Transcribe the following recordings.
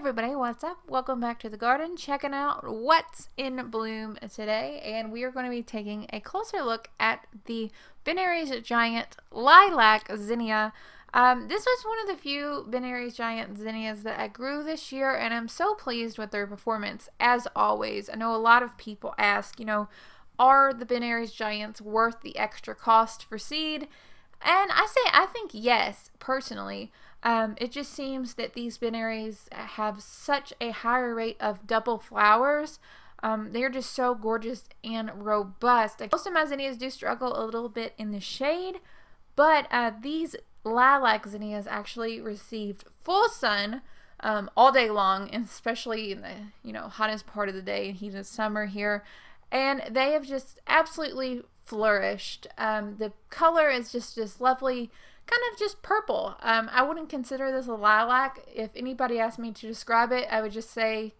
everybody, what's up? Welcome back to the garden, checking out what's in bloom today, and we are going to be taking a closer look at the Benary's Giant Lilac Zinnia. This was one of the few Benary's Giant Zinnias that I grew this year, and I'm so pleased with their performance, as always. I know a lot of people ask, are the Benary's Giants worth the extra cost for seed? And I think yes, personally. It just seems that these Benarys have such a higher rate of double flowers. They're just so gorgeous and robust. Most of my zinnias do struggle a little bit in the shade, but these lilac zinnias actually received full sun all day long, and especially in the hottest part of the day and heat of summer here. And they have just absolutely flourished. The color is just this lovely kind of just purple. I wouldn't consider this a lilac. If anybody asked me to describe it, I would just say,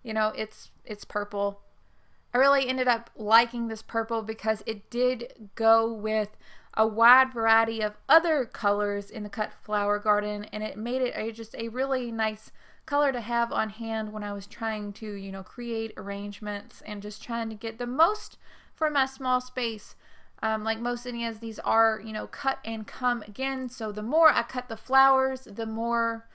it's purple. I really ended up liking this purple because it did go with a wide variety of other colors in the cut flower garden, and it made it just a really nice color to have on hand when I was trying to, create arrangements and just trying to get the most from my small space. Like most zinnias, these are, cut and come again. So the more I cut the flowers, the more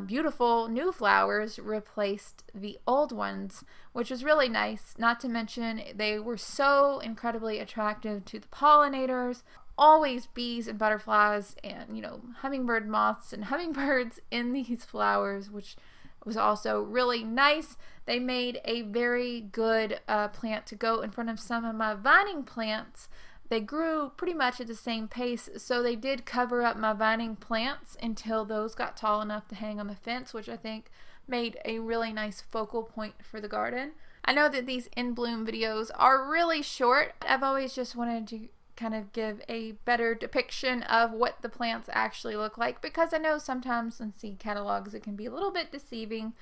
beautiful new flowers replaced the old ones, which was really nice. Not to mention, they were so incredibly attractive to the pollinators. Always bees and butterflies and, hummingbird moths and hummingbirds in these flowers, which was also really nice. They made a very good plant to go in front of some of my vining plants. They grew pretty much at the same pace, so they did cover up my vining plants until those got tall enough to hang on the fence, which I think made a really nice focal point for the garden. I know that these in bloom videos are really short. I've always just wanted to kind of give a better depiction of what the plants actually look like, because I know sometimes in seed catalogs it can be a little bit deceiving.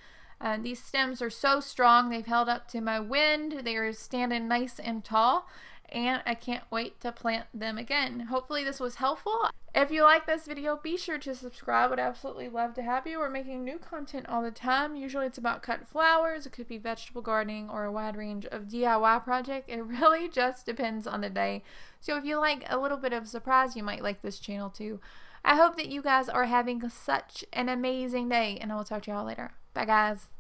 These stems are so strong, they've held up to my wind, they are standing nice and tall, and I can't wait to plant them again. Hopefully this was helpful. If you like this video, be sure to subscribe. Would absolutely love to have you. We're making new content all the time. Usually it's about cut flowers, it could be vegetable gardening, or a wide range of DIY project. It really just depends on the day. So if you like a little bit of surprise, you might like this channel too. I hope that you guys are having such an amazing day, and I will talk to y'all later. Bye guys.